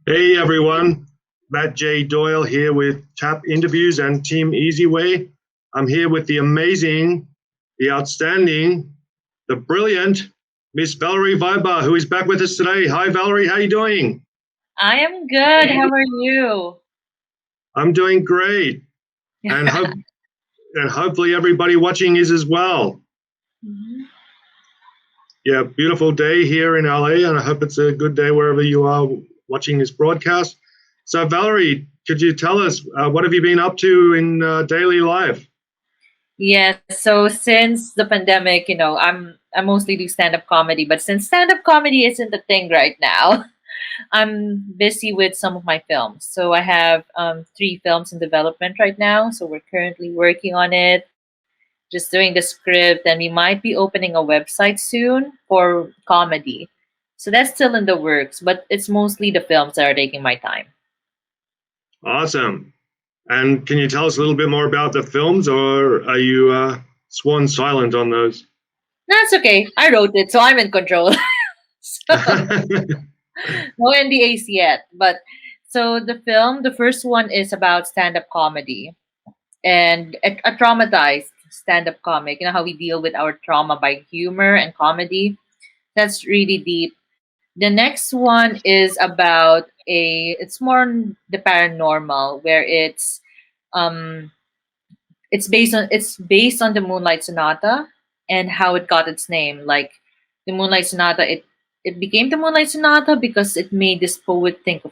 Hey everyone, Matt J. Doyle here with Tap Interviews and Team Easyway. I'm here with the amazing, the outstanding, the brilliant Miss Valerie Vibar, who is back with us today. Hi Valerie, how are you doing? I am good. How are you? I'm doing great, and hopefully everybody watching is as well. Mhm. Yeah, beautiful day here in LA, and I hope it's a good day wherever you are watching this broadcast. So Valerie, could you tell us what have you been up to in daily life? Yes. So since the pandemic, I mostly do stand up comedy, but since stand up comedy isn't a thing right now, I'm busy with some of my films. So I have three films in development right now. So we're currently working on it, just doing the script, and we might be opening a website soon for comedy. So that's still in the works, but it's mostly the films that are taking my time. Awesome. And can you tell us a little bit more about the films, or are you sworn silent on those? That's okay. I wrote it, so I'm in control. So no NDAs yet. But so the first one is about stand up comedy and a traumatized stand up comic. You know how we deal with our trauma by humor and comedy? That's really deep. The next one is about it's more on the paranormal where um it's based on the Moonlight Sonata and how it got its name. Like the Moonlight Sonata, it became the Moonlight Sonata because it made this poet think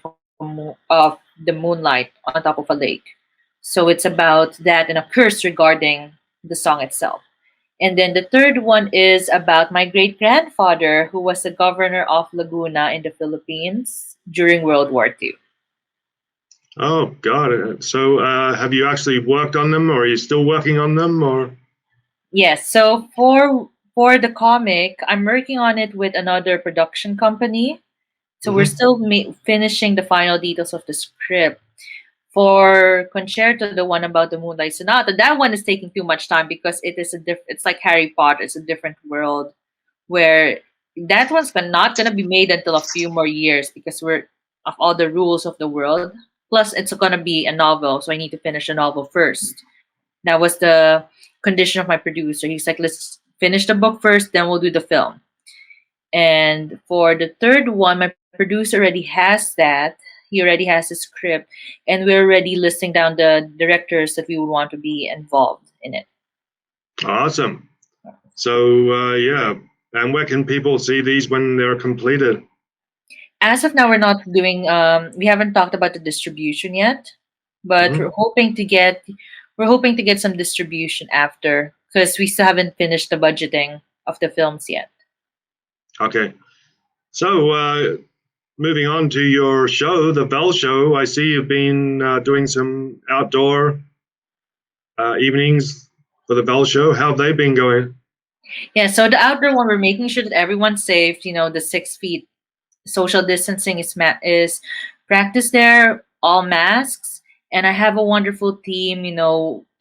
of the moonlight on top of a lake. So it's about that and a curse regarding the song itself. And then the third one is about my great grandfather, who was the governor of Laguna in the Philippines during World War II. Oh, got it. So, have you actually worked on them, or are you still working on them, or? Yes, so for the comic, I'm working on it with another production company. So we're Mhm. still finishing the final details of the script. For Concerto, the one about the Moonlight Sonata, that one is taking too much time because it's like Harry Potter, it's a different world where that not gonna be made until a few more years because we're of all the rules of the world. Plus, it's gonna be a novel, so I need to finish the novel first. That was the condition of my producer. He's like, let's finish the book first, then we'll do the film. And for the third one, my producer already has that. He already has the script, and we're already listing down the directors that we would want to be involved in it. Awesome. So, yeah. And where can people see these when they're completed? As of now, we haven't talked about the distribution yet, but Mhm. we're hoping to get some distribution after because we still haven't finished the budgeting of the films yet. Okay. So, moving on to your show, the Bell Show, I see you've been doing some outdoor evenings for the Bell Show. How have they been going? Yeah, so the outdoor one, we're making sure that everyone's safe. The 6 feet social distancing is practiced there, all masks, and I have a wonderful team,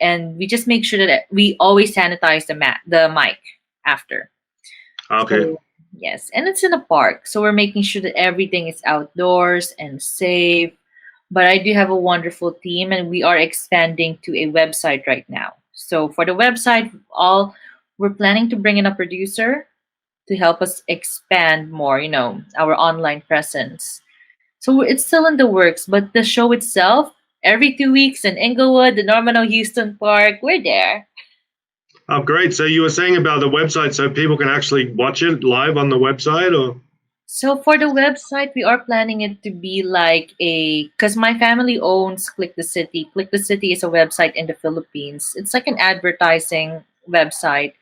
and we just make sure that we always sanitize the mic after. Okay. So yes, and it's in a park, so we're making sure that everything is outdoors and safe. But I do have a wonderful team, and we are expanding to a website right now. So for the website, all we're planning to bring in a producer to help us expand more, our online presence. So it's still in the works, but the show itself, every 2 weeks in Inglewood, the Norman Houston Park, we're there. Oh, great. So you were saying about the website, so people can actually watch it live on the website, or? So for the website, we are planning it to be like because my family owns Click the City. Click the City is a website in the Philippines. It's like an advertising website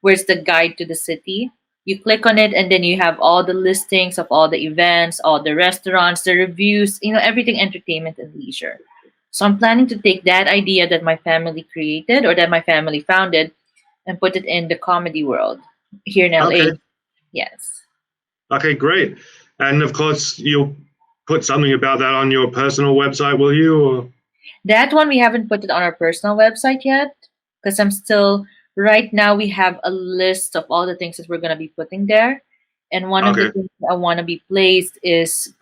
where it's the guide to the city. You click on it and then you have all the listings of all the events, all the restaurants, the reviews, everything entertainment and leisure. So I'm planning to take that idea that my family created or that my family founded and put it in the comedy world here in LA. Okay. Yes. Okay, great. And of course, you'll put something about that on your personal website, will you? Or? That one we haven't put it on our personal website yet because right now we have a list of all the things that we're going to be putting there. And one of the Okay. things I want to be placed is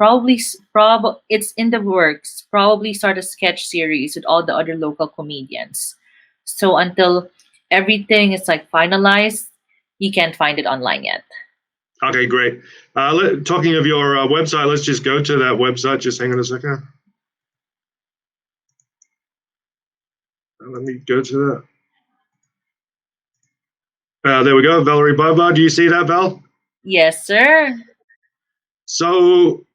it's in the works. Probably start a sketch series with all the other local comedians. So until everything is like finalized, you can't find it online yet. Okay, great. Talking of your website, let's just go to that website. Just hang on a second. Let me go to that. There we go, Valerie Vibar. Do you see that, Val? Yes, sir. So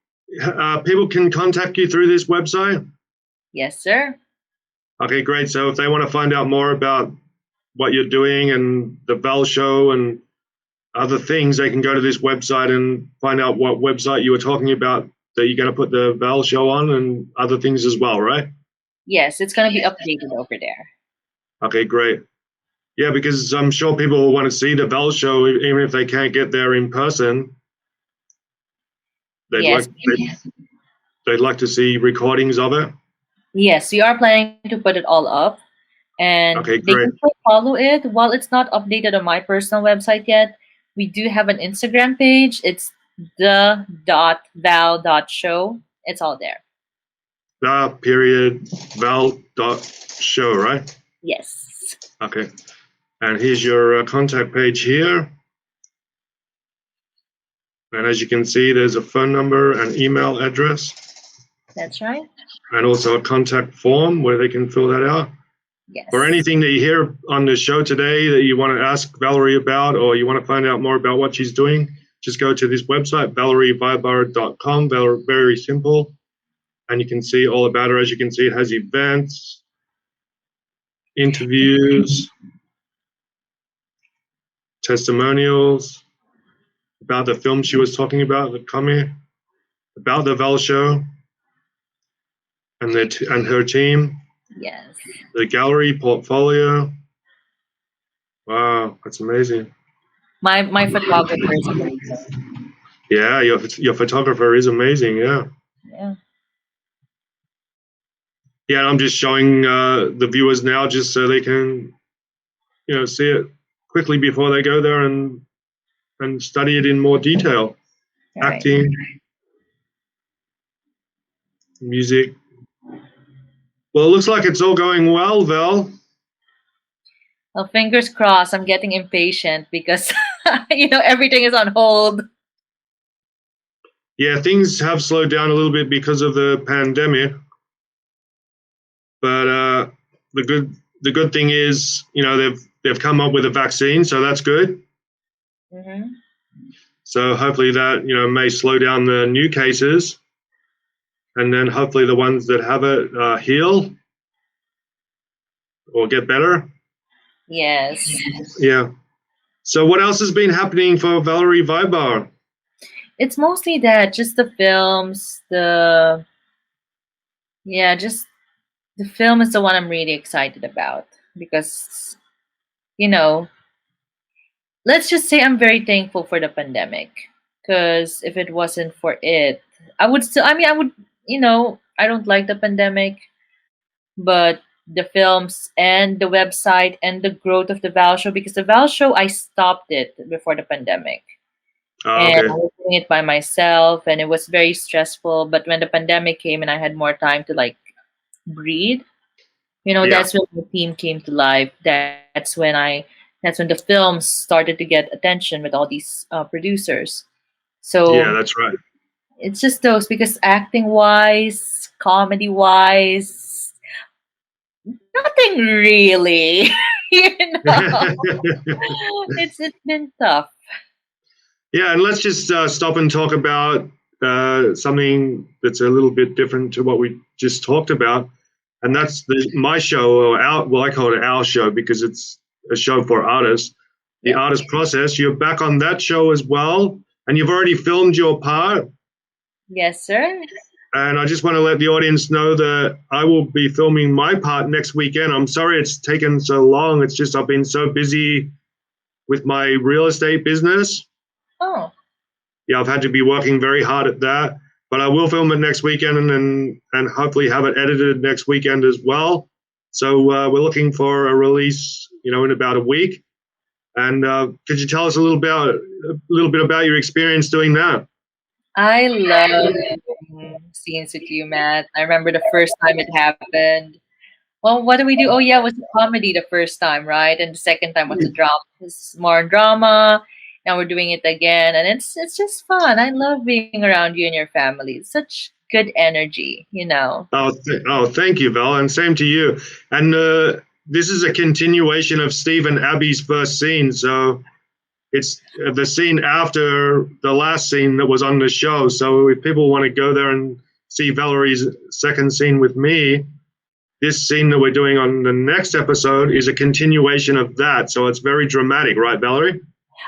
people can contact you through this website? Yes, sir. Okay, great. So if they want to find out more about what you're doing and the Val show and other things, they can go to this website and find out what website you were talking about that you're going to put the Val show on and other things as well, right? Yes, it's gonna be updated over there. Okay, great. Yeah, because I'm sure people will want to see the Val show even if they can't get there in person. They'd Yes. like they'd like to see recordings of it. Yes, we are planning to put it all up, and Okay, they great. can still follow it. While it's not updated on my personal website yet, we do have an Instagram page. It's the.val.show. It's all there. The.val.show, right? Yes. Okay. And here's your contact page here. And as you can see, there's a phone number and email address, That's right. and also a contact form where they can fill that out. Yes. For anything that you hear on the show today that you want to ask Valerie about, or you want to find out more about what she's doing, just go to this website, valerievibar.com. Very simple. And you can see all about her. As you can see, it has events, interviews, testimonials about the film she was talking about, the comic, about the Val show and her team, Yes. the gallery portfolio. Wow, that's amazing. My photographer is amazing. Yeah, your photographer is amazing. Yeah. Yeah. Yeah, I'm just showing the viewers now just so they can, see it quickly before they go there and study it in more detail. All right. Acting, music. Well, it looks like it's all going well, Val. Well, fingers crossed. I'm getting impatient because everything is on hold. Yeah, things have slowed down a little bit because of the pandemic, but the good thing is, they've come up with a vaccine, so that's good. Mm-hmm. So hopefully that may slow down the new cases, and then hopefully the ones that have it heal or get better. Yes. Yeah. So what else has been happening for Valerie Vibar? It's mostly that, just the films, just the film is the one I'm really excited about because, you know, let's just say I'm very thankful for the pandemic because if it wasn't for it, I would, I don't like the pandemic, but the films and the website and the growth of the Val show, because the Val show, I stopped it before the pandemic. And Okay. I was doing it by myself, and it was very stressful. But when the pandemic came and I had more time to like breathe, Yeah. that's when the team came to life. That's when the films started to get attention with all these producers. Yeah, So that's right. it's just those, because acting wise, comedy wise, nothing really. It's been tough. Yeah, and let's just stop and talk about something that's a little bit different to what we just talked about, and that's my show, or I call it our show because it's a show for artists. The Yeah. Artist Process. You're back on that show as well, and you've already filmed your part. Yes, sir. And I just want to let the audience know that I will be filming my part next weekend. I'm sorry it's taken so long. It's just I've been so busy with my real estate business. Oh, Yeah, I've had to be working very hard at that. But I will film it next weekend and hopefully have it edited next weekend as well. So we're looking for a release, in about a week. And could you tell us a little bit about your experience doing that? I love scenes with you, Matt. I remember the first time it happened. Well, what do we do? Oh yeah, it was a comedy the first time, right? And the second time was a drama. It's more drama. Now we're doing it again, and it's just fun. I love being around you and your family. It's such good energy, you know. Oh, thank you, Val, and same to you. And this is a continuation of Steve and Abby's first scene, so it's the scene after the last scene that was on the show. So if people want to go there and see Valerie's second scene with me, this scene that we're doing on the next episode is a continuation of that. So it's very dramatic, right, Valerie?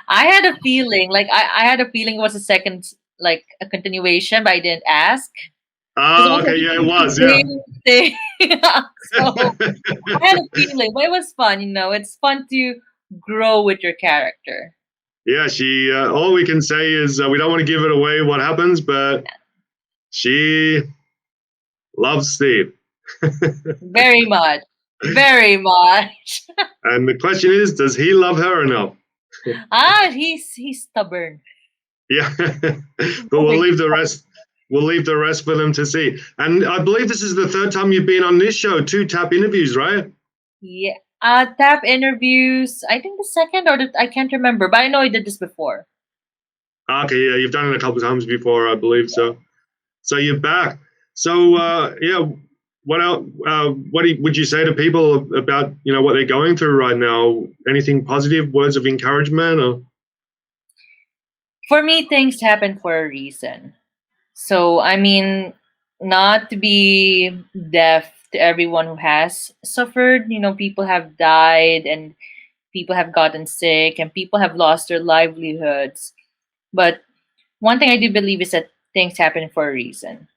I had a feeling, I had a feeling it was a second, like a continuation, but I didn't ask because Oh, also okay, yeah, it it's the was, yeah. same thing. So I had a feeling, but it was fun. You know, it's fun to grow with your character. Yeah, she. All we can say is we don't want to give it away what happens, but she loves Steve. Very much, very much. And the question is, does he love her enough? He's stubborn. Yeah, but we'll leave the rest. We'll leave the rest for them to see. And I believe this is the third time you've been on this show, 2 Tap interviews, right? Yeah. Tap interviews. I think the second or I can't remember, but I know I did this before. Okay, yeah, you've done it a couple of times before, I believe so. So you're back. So yeah, what else? Would you say to people about what they're going through right now? Anything positive? Words of encouragement? Or For me, things happen for a reason. So, I mean, not to be deaf to everyone who has suffered. You know, people have died and people have gotten sick and people have lost their livelihoods. But one thing I do believe is that things happen for a reason.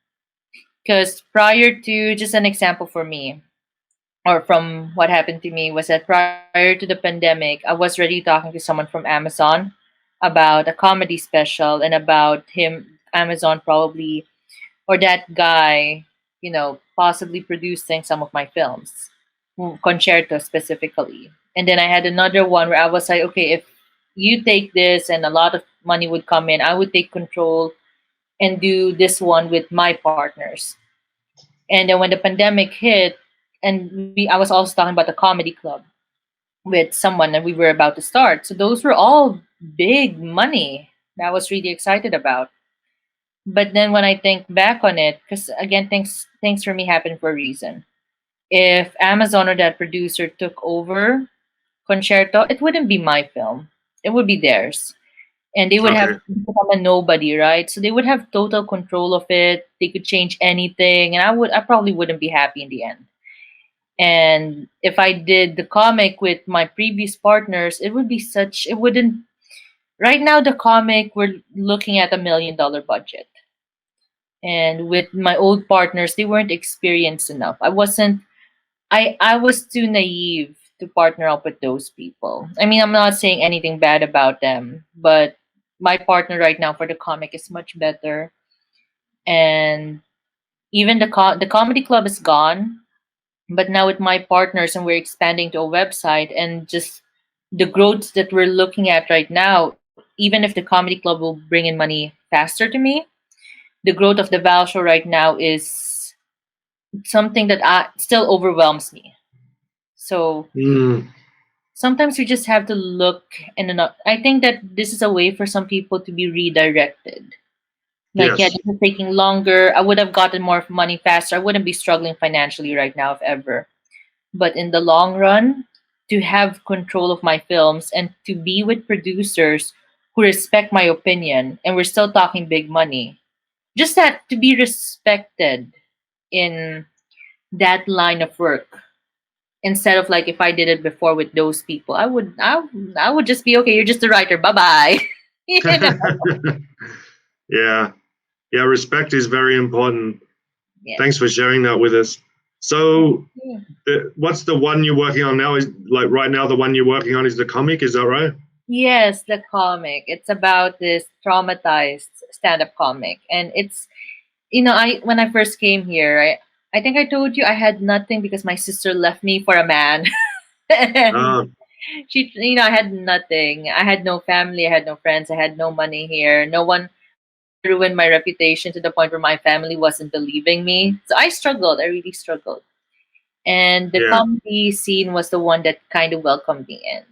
Because prior to, just an example for me, or from what happened to me, was that prior to the pandemic, I was already talking to someone from Amazon about a comedy special and about Amazon probably, or that guy, possibly producing some of my films, concerto specifically. And then I had another one where I was like, okay, if you take this and a lot of money would come in, I would take control and do this one with my partners. And then when the pandemic hit, and I was also talking about the comedy club with someone that we were about to start. So those were all big money that I was really excited about. But then when I think back on it, because again, things for me happen for a reason. If Amazon or that producer took over Concerto, it wouldn't be my film. It would be theirs. And they would have okay, become a nobody, right? So they would have total control of it. They could change anything, and I probably wouldn't be happy in the end. And if I did the comic with my previous partners, it wouldn't. Right now, the comic, we're looking at $1 million budget. And with my old partners, they weren't experienced enough. I was too naive to partner up with those people. I mean, I'm not saying anything bad about them, but my partner right now for the comic is much better. And even the comedy club is gone, but now with my partners and we're expanding to a website and just the growth that we're looking at right now, even if the comedy club will bring in money faster to me, the growth of the Val show right now is something that still overwhelms me. So mm, sometimes we just have to look I think that this is a way for some people to be redirected. Like, yeah, yes, this is taking longer. I would have gotten more money faster. I wouldn't be struggling financially right now if ever. But in the long run, to have control of my films and to be with producers who respect my opinion, and we're still talking big money, just that to be respected in that line of work instead of like if I did it before with those people, I would just be okay. You're just a writer. Bye bye. you know? yeah, yeah. Respect is very important. Yeah. Thanks for sharing that with us. So, what's the one you're working on now? Is like right now the one you're working on is the comic? Is that right? Yes, the comic. It's about this traumatized stand-up comic, and it's I when I first came here, I think I told you I had nothing because my sister left me for a man. and Uh, I had nothing. I had no family. I had no friends. I had no money here. No one. I ruined my reputation to the point where my family wasn't believing me. So I struggled. I really struggled. And the Yeah. comedy scene was the one that kind of welcomed me in.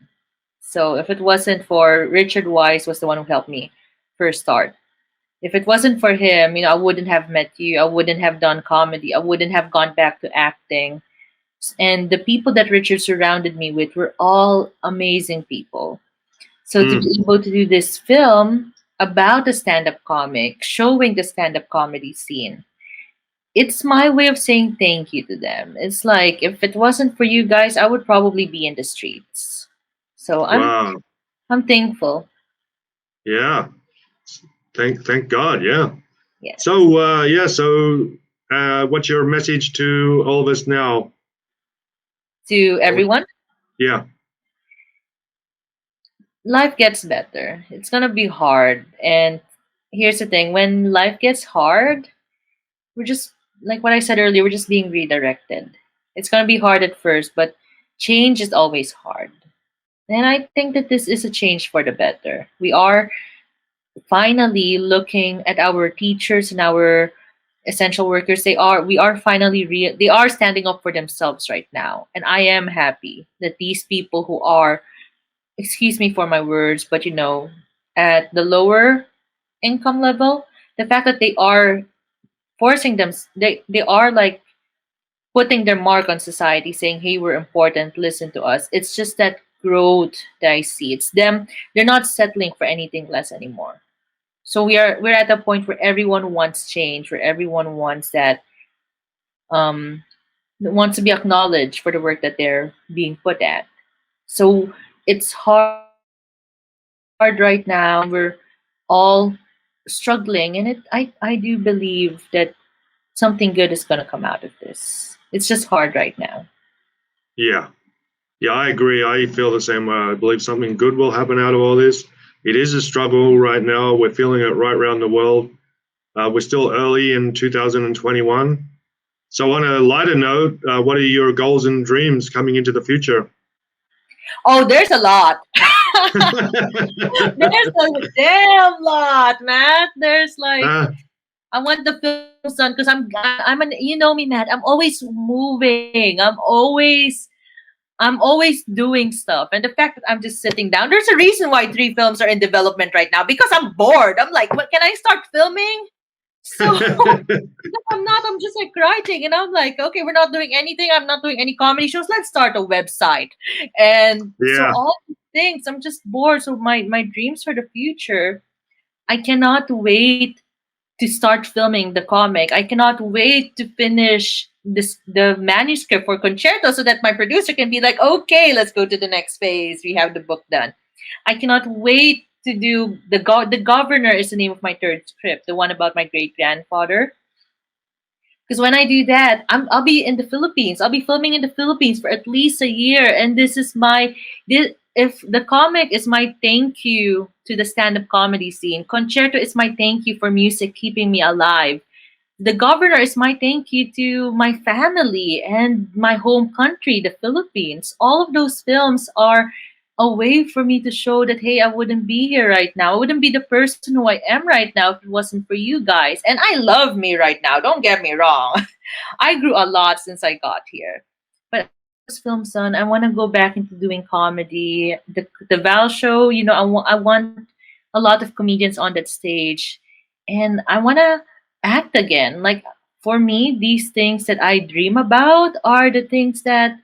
So if it wasn't for Richard Wise, was the one who helped me first start. If it wasn't for him, I wouldn't have met you. I wouldn't have done comedy. I wouldn't have gone back to acting. And the people that Richard surrounded me with were all amazing people. So to Mm. be able to do this film about a stand-up comic, showing the stand-up comedy scene, it's my way of saying thank you to them. It's like if it wasn't for you guys, I would probably be in the streets. So Wow. I'm thankful. Yeah. Thank God. Yeah. Yes. So yeah. So what's your message to all of us now? To everyone, Yeah. life gets better. It's gonna be hard. And here's the thing, when life gets hard, we're just like what I said earlier, we're just being redirected. It's gonna be hard at first, but change is always hard. And I think that this is a change for the better. We are finally looking at our teachers and our essential workers. We are finally they are standing up for themselves right now. And I am happy that these people who are, excuse me for my words, but at the lower income level, the fact that they are forcing them, they are like putting their mark on society, saying, "Hey, we're important. Listen to us." It's just that growth that I see. It's them. They're not settling for anything less anymore. So we're at a point where everyone wants change, where everyone um wants to be acknowledged for the work that they're being put at. So it's hard right now, and we're all struggling, and I do believe that something good is gonna come out of this. It's just hard right now. Yeah. Yeah. I agree. I feel the same way. I believe something good will happen out of all this. It is a struggle right now. We're feeling it right around the world. We're still early in 2021. So, on a lighter note, what are your goals and dreams coming into the future? Oh, there's a lot. There's a damn lot, Matt. There's like Ah, I want the film done because I'm an you know me, Matt. I'm always moving. I'm always doing stuff. And the fact that I'm just sitting down, there's a reason why 3 films are in development right now because I'm bored. I'm like, what can I start filming? So no, I'm not. I'm just like writing, and I'm like, okay, we're not doing anything. I'm not doing any comedy shows. Let's start a website, and so yeah. all these things. I'm just bored. So my dreams for the future, I cannot wait to start filming the comic. I cannot wait to finish the manuscript for Concerto so that my producer can be like, okay, let's go to the next phase. We have the book done. I cannot wait to do the Governor is the name of my third script, the one about my great grandfather. Because when I do that, I'll be in the Philippines. I'll be filming in the Philippines for at least a year, and if the comic is my thank you to the stand-up comedy scene, Concerto is my thank you for music keeping me alive. The Governor is my thank you to my family and my home country, the Philippines. All of those films are a way for me to show that, hey, I wouldn't be here right now. I wouldn't be the person who I am right now if it wasn't for you guys. And I love me right now. Don't get me wrong. I grew a lot since I got here. But after those films done, I want to go back into doing comedy. The Val show, I want a lot of comedians on that stage, and I want to act again. Like for me, these things that I dream about are the things that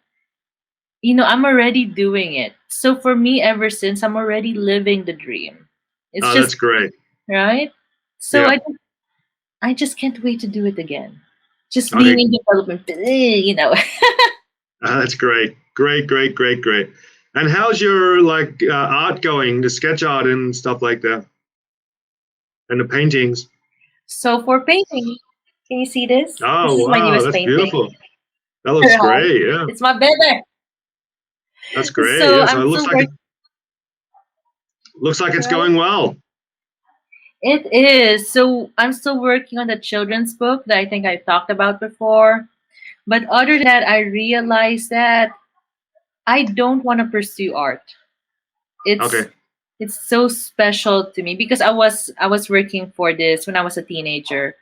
I'm already doing it. So for me, ever since I'm already living the dream. It's Oh, just that's great. right. So Yeah. I just can't wait to do it again. Just I being think in development. that's great. Great, great, great, great. And how's your art going, the sketch art and stuff like that, and the paintings? So for painting, can you see this? This Oh, is my wow, newest that's painting. beautiful. That looks Right? great. Yeah, It's my baby. that's great. So Yeah, so I'm it still working. looks like it's Right? going well. It is. So I'm still working on the children's book that I think I talked about before. But other than that, I realized that I don't want to pursue art. It's Okay. it's so special to me because I was working for this when I was a teenager.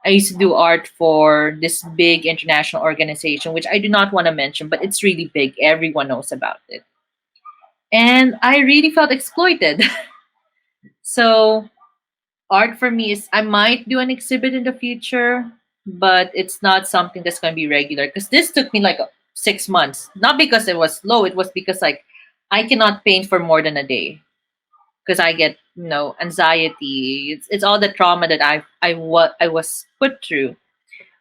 I used to do art for this big international organization, which I do not want to mention, but it's really big. Everyone knows about it. And I really felt exploited. So art for me is I might do an exhibit in the future, but it's not something that's going to be regular because this took me like 6 months. Not because it was slow, it was because like I cannot paint for more than a day because I get anxiety. It's all the trauma that I was put through.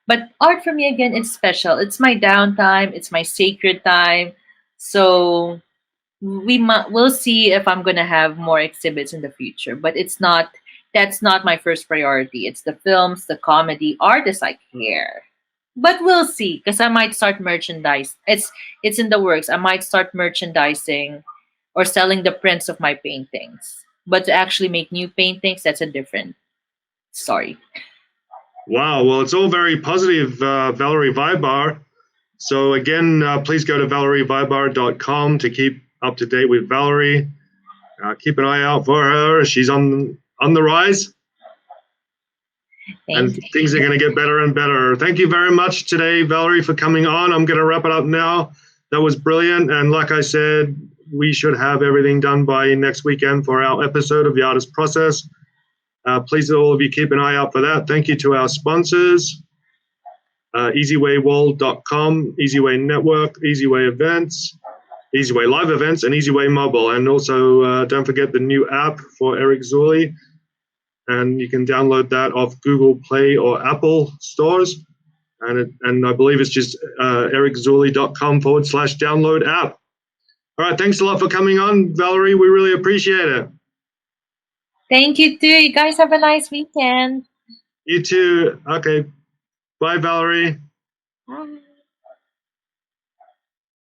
But art for me again, it's special. It's my downtime. It's my sacred time. So we'll see if I'm gonna have more exhibits in the future. But it's not. That's not my first priority. It's the films, the comedy, art is like here. But we'll see, because I might start merchandise. It's in the works. I might start merchandising or selling the prints of my paintings. But to actually make new paintings, that's a different story. Wow. Well, it's all very positive, Valerie Vibar. So again, please go to valerievibar.com to keep up to date with Valerie. Keep an eye out for her. She's on the rise, and Thank things are going to get better and better. Thank you very much today, Valerie, for coming on. I'm going to wrap it up now. That was brilliant. And like I said, we should have everything done by next weekend for our episode of The Artist Process. Please, all of you, keep an eye out for that. Thank you to our sponsors, easywayworld.com, Easyway Network, Easyway Events, Easyway Live Events, and Easyway Mobile. And also, don't forget the new app for Eric Zuley. And you can download that off Google Play or Apple stores. And I believe it's just ericzuley.com/download app. All right, thanks a lot for coming on, Valerie. We really appreciate it. Thank you too. You guys have a nice weekend. You too. Okay. Bye, Valerie. Bye.